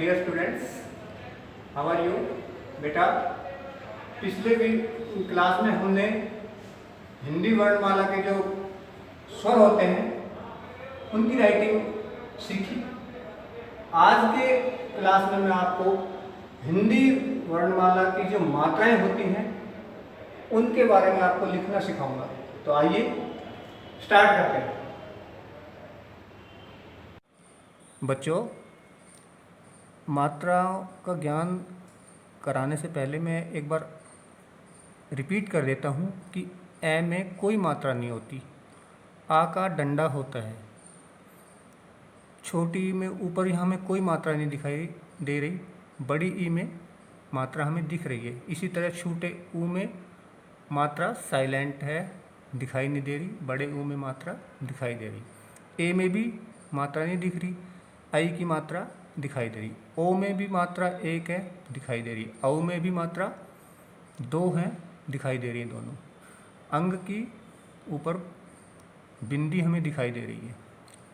Dear students, how are you? बेटा, पिछले class में हमने हिंदी वर्णमाला के जो स्वर होते हैं उनकी राइटिंग सीखी। आज के क्लास में मैं आपको हिंदी वर्णमाला की जो मात्राएं होती हैं उनके बारे में आपको लिखना सिखाऊंगा। तो आइए स्टार्ट करते हैं। बच्चों, मात्राओं का ज्ञान कराने से पहले मैं एक बार रिपीट कर देता हूँ कि ए में कोई मात्रा नहीं होती, आ का डंडा होता है। छोटी ई में ऊपर यहाँ में कोई मात्रा नहीं दिखाई दे रही, बड़ी ई में मात्रा हमें दिख रही है। इसी तरह छोटे ऊ में मात्रा साइलेंट है, दिखाई नहीं दे रही, बड़े ऊ में मात्रा दिखाई दे रही। ए में भी मात्रा नहीं दिख रही, आई की मात्रा दिखाई दे रही। ओ में भी मात्रा एक है, दिखाई दे रही। औ में भी मात्रा दो है, दिखाई दे रही है दोनों। अंग की ऊपर बिंदी हमें दिखाई दे रही है।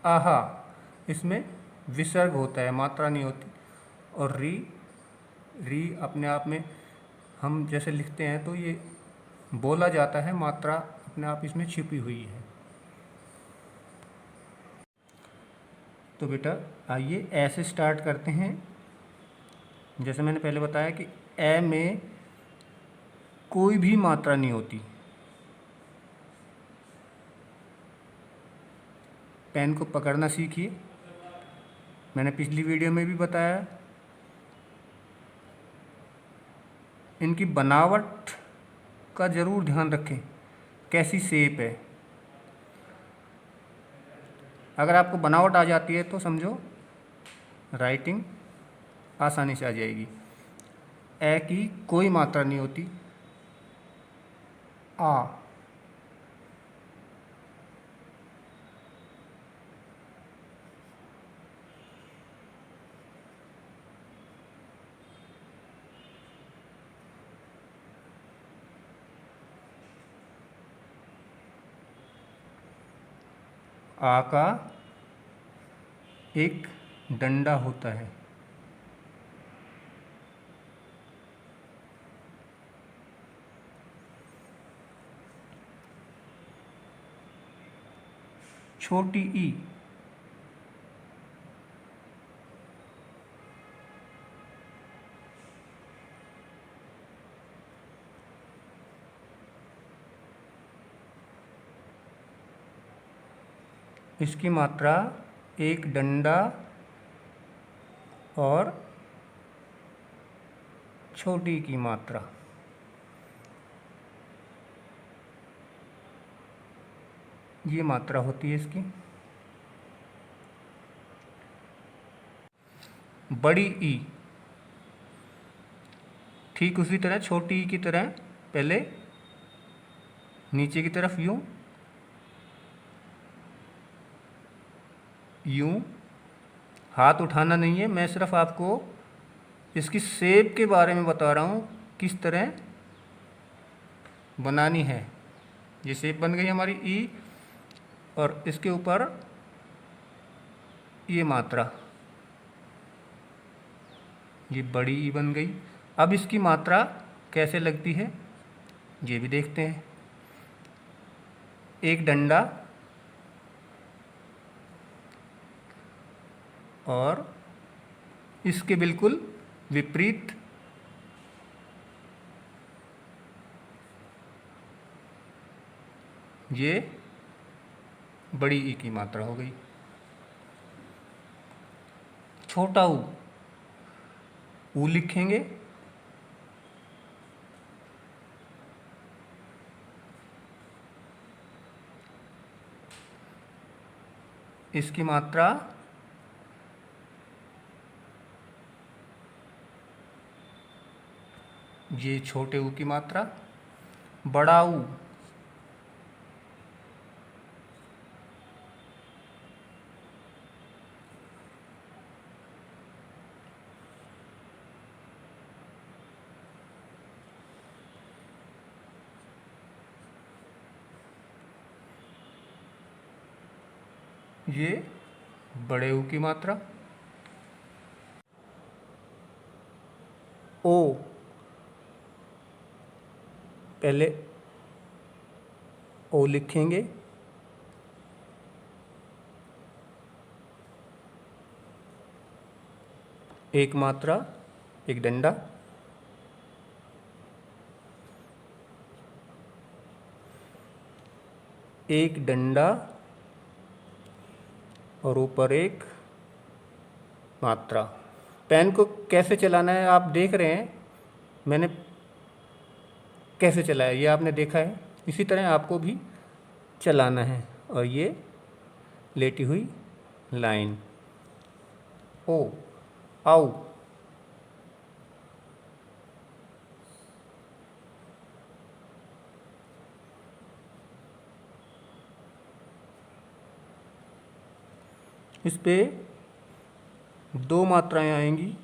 आहा, इसमें विसर्ग होता है, मात्रा नहीं होती। और री अपने आप में हम जैसे लिखते हैं तो ये बोला जाता है, मात्रा अपने आप इसमें छिपी हुई है। तो बेटा आइए ऐसे स्टार्ट करते हैं। जैसे मैंने पहले बताया कि ए में कोई भी मात्रा नहीं होती। पेन को पकड़ना सीखिए। मैंने पिछली वीडियो में भी बताया, इनकी बनावट का ज़रूर ध्यान रखें, कैसी शेप है। अगर आपको बनावट आ जाती है तो समझो राइटिंग आसानी से आ जाएगी। ए की कोई मात्रा नहीं होती। आ का एक डंडा होता है। छोटी ई इसकी मात्रा एक डंडा और छोटी की मात्रा। ये मात्रा होती है इसकी। बड़ी ई ठीक उसी तरह छोटी ई की तरह पहले नीचे की तरफ यूं हाथ उठाना नहीं है, मैं सिर्फ आपको इसकी शेप के बारे में बता रहा हूँ, किस तरह बनानी है। ये शेप बन गई हमारी ई और इसके ऊपर ये मात्रा, ये बड़ी ई बन गई। अब इसकी मात्रा कैसे लगती है ये भी देखते हैं। एक डंडा और इसके बिल्कुल विपरीत ये बड़ी ई की मात्रा हो गई। छोटा ऊ लिखेंगे, इसकी मात्रा ये छोटे ऊ की मात्रा। बड़ा ऊ ये बड़े ऊ की मात्रा। ओ, पहले ओ लिखेंगे, एक मात्रा, एक डंडा, एक डंडा और ऊपर एक मात्रा। पेन को कैसे चलाना है आप देख रहे हैं, मैंने कैसे चलाया ये आपने देखा है, इसी तरह आपको भी चलाना है। और ये लेटी हुई लाइन, ओ, आउ, इस पे 2 मात्राएं आएंगी।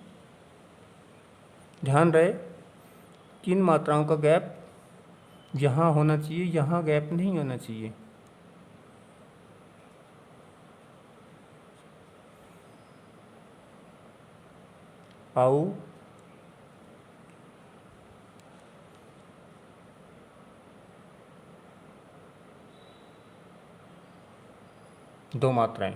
ध्यान रहे किन मात्राओं का गैप यहाँ होना चाहिए, यहाँ गैप नहीं होना चाहिए। आउ, दो मात्राएं।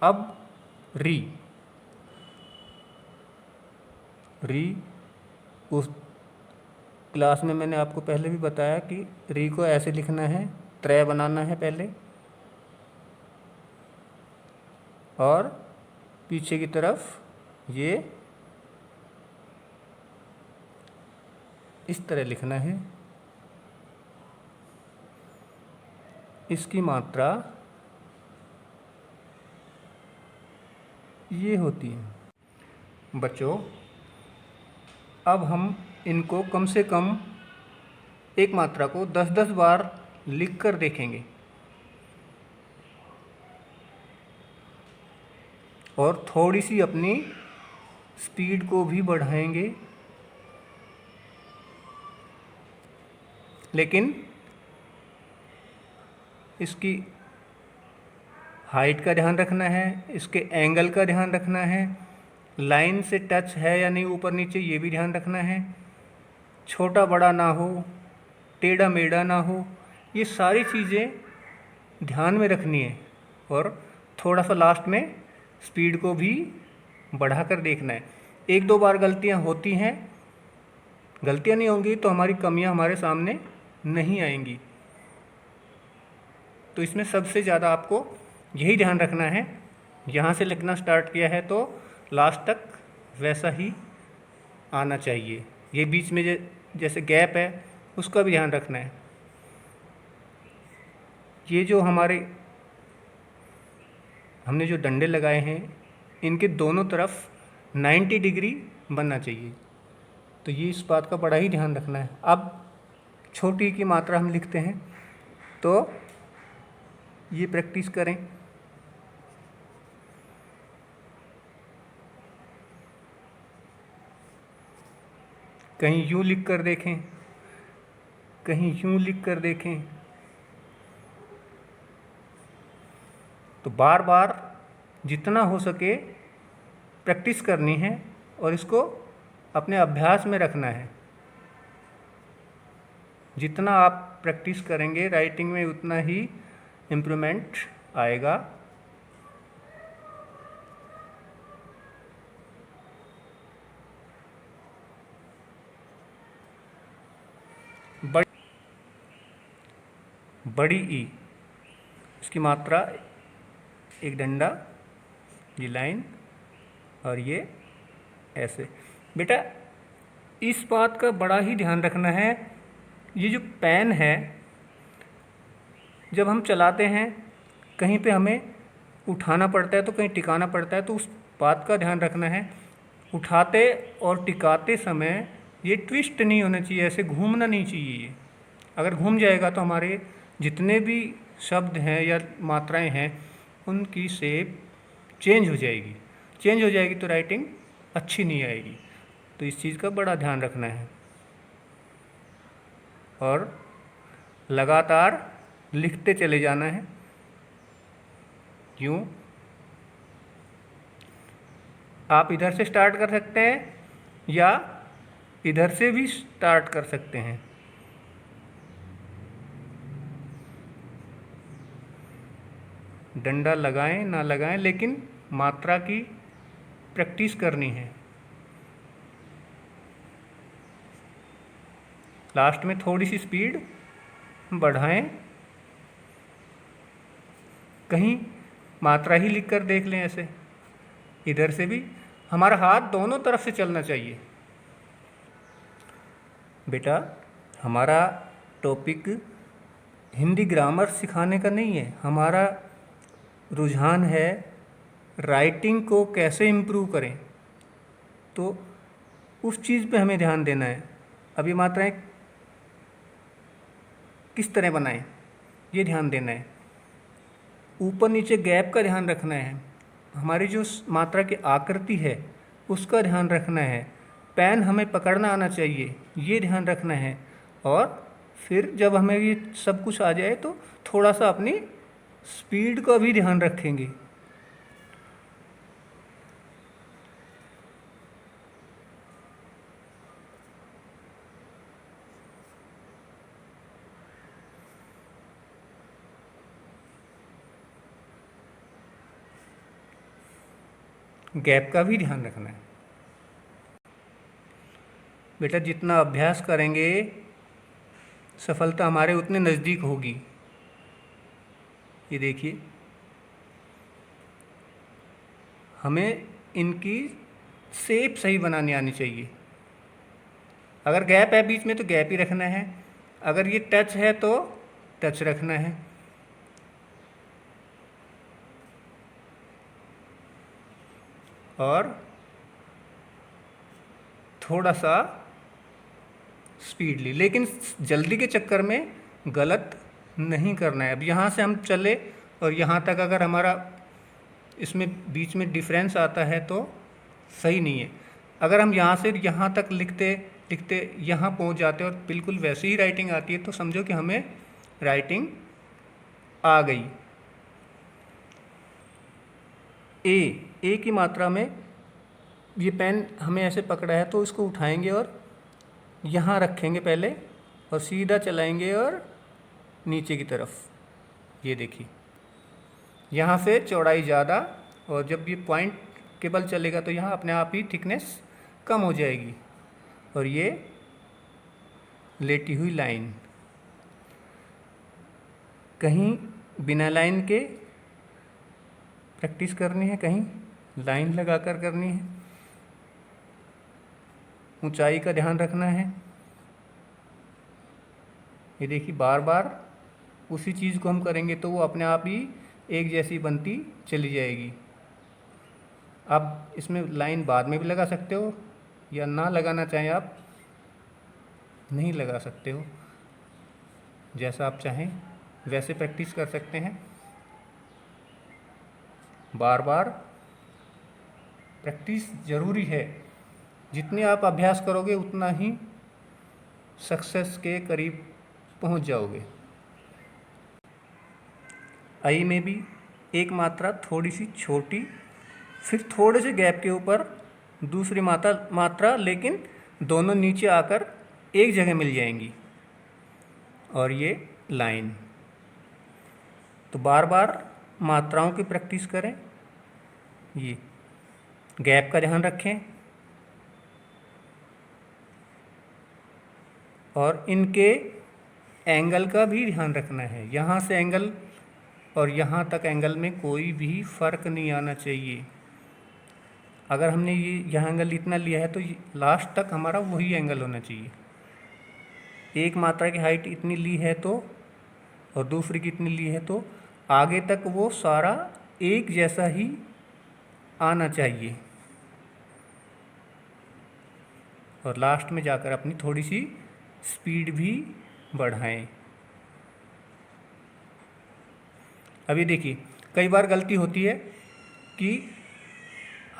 अब री, री उस क्लास में मैंने आपको पहले भी बताया कि री को ऐसे लिखना है, त्रय बनाना है पहले, और पीछे की तरफ ये इस तरह लिखना है। इसकी मात्रा ये होती है। बच्चों, अब हम इनको कम से कम एक मात्रा को 10-10 बार लिख कर देखेंगे और थोड़ी सी अपनी स्पीड को भी बढ़ाएंगे, लेकिन इसकी हाइट का ध्यान रखना है, इसके एंगल का ध्यान रखना है, लाइन से टच है या नहीं ऊपर नीचे ये भी ध्यान रखना है, छोटा बड़ा ना हो, टेढ़ा मेढ़ा ना हो, ये सारी चीज़ें ध्यान में रखनी है। और थोड़ा सा लास्ट में स्पीड को भी बढ़ा कर देखना है। 1-2 बार गलतियां होती हैं, गलतियां नहीं होंगी तो हमारी कमियां हमारे सामने नहीं आएंगी। तो इसमें सबसे ज़्यादा आपको यही ध्यान रखना है, यहाँ से लिखना स्टार्ट किया है तो लास्ट तक वैसा ही आना चाहिए। ये बीच में जैसे गैप है उसका भी ध्यान रखना है। ये जो हमने जो डंडे लगाए हैं इनके दोनों तरफ 90 डिग्री बनना चाहिए, तो ये इस बात का बड़ा ही ध्यान रखना है। अब छोटी की मात्रा हम लिखते हैं तो ये प्रैक्टिस करें। कहीं यूँ लिख कर देखें, कहीं यूँ लिख कर देखें। तो बार बार जितना हो सके प्रैक्टिस करनी है और इसको अपने अभ्यास में रखना है। जितना आप प्रैक्टिस करेंगे राइटिंग में उतना ही इम्प्रूवमेंट आएगा। बड़ी ई, इसकी मात्रा, एक डंडा, ये लाइन और ये ऐसे। बेटा इस बात का बड़ा ही ध्यान रखना है, ये जो पेन है जब हम चलाते हैं कहीं पे हमें उठाना पड़ता है तो कहीं टिकाना पड़ता है, तो उस बात का ध्यान रखना है। उठाते और टिकाते समय ये ट्विस्ट नहीं होना चाहिए, ऐसे घूमना नहीं चाहिए। ये अगर घूम जाएगा तो हमारे जितने भी शब्द हैं या मात्राएं हैं उनकी शेप चेंज हो जाएगी। चेंज हो जाएगी तो राइटिंग अच्छी नहीं आएगी। तो इस चीज़ का बड़ा ध्यान रखना है और लगातार लिखते चले जाना है। यूँ आप इधर से स्टार्ट कर सकते हैं या इधर से भी स्टार्ट कर सकते हैं। डंडा लगाएं ना लगाएं, लेकिन मात्रा की प्रैक्टिस करनी है। लास्ट में थोड़ी सी स्पीड बढ़ाएं, कहीं मात्रा ही लिख कर देख लें ऐसे। इधर से भी हमारा हाथ दोनों तरफ से चलना चाहिए। बेटा हमारा टॉपिक हिंदी ग्रामर सिखाने का नहीं है, हमारा रुझान है राइटिंग को कैसे इम्प्रूव करें, तो उस चीज़ पे हमें ध्यान देना है। अभी मात्राएं किस तरह बनाएं ये ध्यान देना है। ऊपर नीचे गैप का ध्यान रखना है, हमारी जो मात्रा की आकृति है उसका ध्यान रखना है। पेन हमें पकड़ना आना चाहिए, ये ध्यान रखना है। और फिर जब हमें ये सब कुछ आ जाए तो थोड़ा सा अपनी स्पीड का भी ध्यान रखेंगे। गैप का भी ध्यान रखना है। बेटा जितना अभ्यास करेंगे सफलता हमारे उतने नज़दीक होगी। ये देखिए हमें इनकी शेप सही बनानी आनी चाहिए। अगर गैप है बीच में तो गैप ही रखना है, अगर ये टच है तो टच रखना है। और थोड़ा सा स्पीड ली, लेकिन जल्दी के चक्कर में गलत नहीं करना है। अब यहाँ से हम चले और यहाँ तक अगर हमारा इसमें बीच में डिफरेंस आता है तो सही नहीं है। अगर हम यहाँ से यहाँ तक लिखते लिखते यहाँ पहुँच जाते और बिल्कुल वैसी ही राइटिंग आती है तो समझो कि हमें राइटिंग आ गई। ए की मात्रा में ये पेन हमें ऐसे पकड़ा है तो इसको उठाएंगे और यहाँ रखेंगे पहले और सीधा चलाएंगे और नीचे की तरफ। ये देखिए यहाँ से चौड़ाई ज़्यादा, और जब ये पॉइंट के बल चलेगा तो यहाँ अपने आप ही थिकनेस कम हो जाएगी। और ये लेटी हुई लाइन, कहीं बिना लाइन के प्रैक्टिस करनी है, कहीं लाइन लगाकर करनी है। ऊंचाई का ध्यान रखना है। ये देखिए बार बार उसी चीज़ को हम करेंगे तो वो अपने आप ही एक जैसी बनती चली जाएगी। आप इसमें लाइन बाद में भी लगा सकते हो या ना लगाना चाहें आप नहीं लगा सकते हो, जैसा आप चाहें वैसे प्रैक्टिस कर सकते हैं। बार बार प्रैक्टिस ज़रूरी है। जितने आप अभ्यास करोगे उतना ही सक्सेस के करीब पहुंच जाओगे। आई में भी एक मात्रा थोड़ी सी छोटी, फिर थोड़े से गैप के ऊपर दूसरी मात्रा लेकिन दोनों नीचे आकर एक जगह मिल जाएंगी, और ये लाइन। तो बार बार मात्राओं की प्रैक्टिस करें। ये गैप का ध्यान रखें और इनके एंगल का भी ध्यान रखना है। यहाँ से एंगल और यहाँ तक एंगल में कोई भी फ़र्क नहीं आना चाहिए। अगर हमने ये यहाँ एंगल इतना लिया है तो लास्ट तक हमारा वही एंगल होना चाहिए। एक मात्रा की हाइट इतनी ली है तो और दूसरी कितनी ली है तो आगे तक वो सारा एक जैसा ही आना चाहिए, और लास्ट में जाकर अपनी थोड़ी सी स्पीड भी बढ़ाएं। अभी देखिए कई बार गलती होती है कि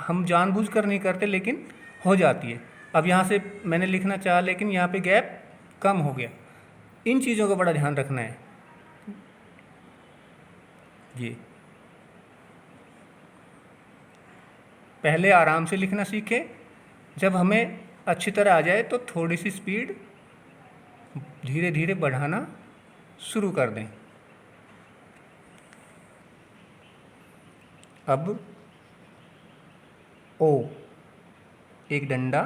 हम जानबूझकर नहीं करते लेकिन हो जाती है। अब यहाँ से मैंने लिखना चाहा लेकिन यहाँ पे गैप कम हो गया। इन चीज़ों का बड़ा ध्यान रखना है। ये पहले आराम से लिखना सीखें, जब हमें अच्छी तरह आ जाए तो थोड़ी सी स्पीड धीरे धीरे बढ़ाना शुरू कर दें। अब ओ, एक डंडा,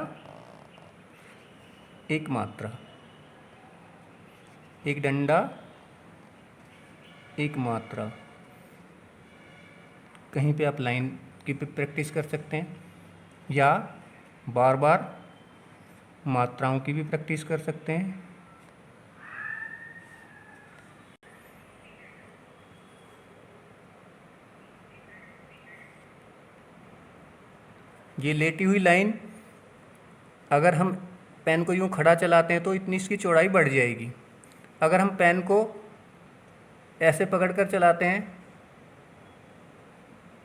एक मात्रा, एक डंडा, एक मात्रा। कहीं पे आप लाइन की प्रैक्टिस कर सकते हैं या बार बार मात्राओं की भी प्रैक्टिस कर सकते हैं। ये लेटी हुई लाइन, अगर हम पेन को यूँ खड़ा चलाते हैं तो इतनी इसकी चौड़ाई बढ़ जाएगी। अगर हम पेन को ऐसे पकड़कर चलाते हैं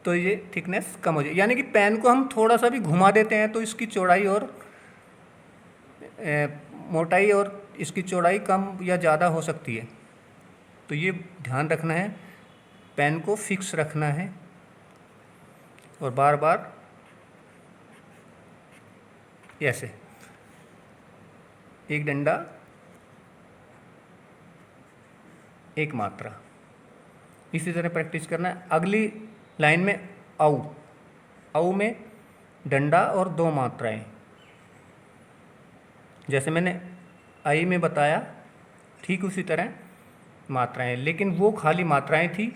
तो ये थिकनेस कम हो जाए, यानी कि पेन को हम थोड़ा सा भी घुमा देते हैं तो इसकी चौड़ाई और मोटाई और इसकी चौड़ाई कम या ज़्यादा हो सकती है। तो ये ध्यान रखना है, पेन को फिक्स रखना है और बार बार ऐसे एक डंडा, एक मात्रा, इसी तरह प्रैक्टिस करना है। अगली लाइन में औ, औ में डंडा और दो मात्राएं, जैसे मैंने आई में बताया ठीक उसी तरह मात्राएं, लेकिन वो खाली मात्राएं थी,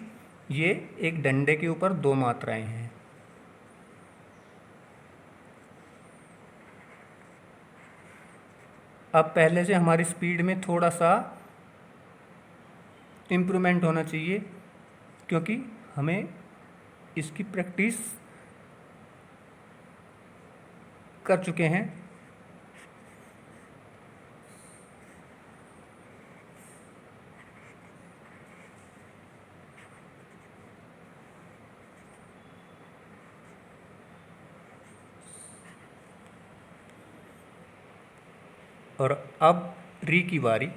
ये एक डंडे के ऊपर दो मात्राएं हैं। अब पहले से हमारी स्पीड में थोड़ा सा इम्प्रूवमेंट होना चाहिए, क्योंकि हमें इसकी प्रैक्टिस कर चुके हैं। और अब री की बारी।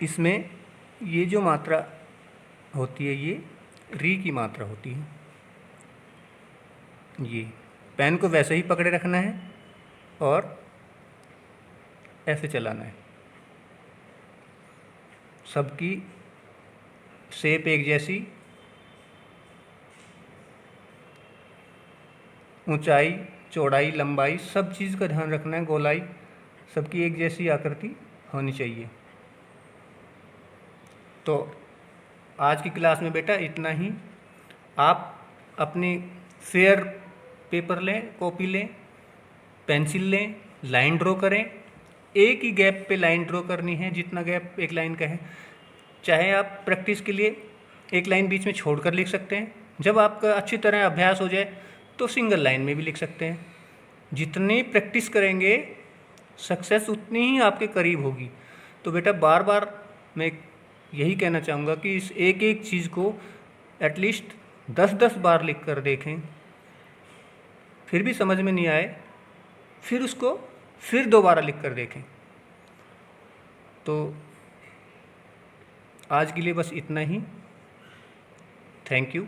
इसमें ये जो मात्रा होती है ये री की मात्रा होती है। ये पेन को वैसे ही पकड़े रखना है और ऐसे चलाना है। सबकी शेप एक जैसी, ऊंचाई, चौड़ाई, लंबाई, सब चीज़ का ध्यान रखना है। गोलाई सबकी एक जैसी आकृति होनी चाहिए। तो आज की क्लास में बेटा इतना ही। आप अपनी फेयर पेपर लें, कॉपी लें, पेंसिल लें, लाइन ड्रॉ करें। एक ही गैप पे लाइन ड्रॉ करनी है, जितना गैप एक लाइन का है। चाहे आप प्रैक्टिस के लिए एक लाइन बीच में छोड़कर लिख सकते हैं। जब आपका अच्छी तरह अभ्यास हो जाए तो सिंगल लाइन में भी लिख सकते हैं। जितनी प्रैक्टिस करेंगे सक्सेस उतनी ही आपके करीब होगी। तो बेटा बार बार मैं यही कहना चाहूँगा कि इस एक एक चीज़ को एटलीस्ट 10-10 बार लिख कर देखें। फिर भी समझ में नहीं आए, फिर उसको फिर दोबारा लिख कर देखें। तो आज के लिए बस इतना ही। Thank you.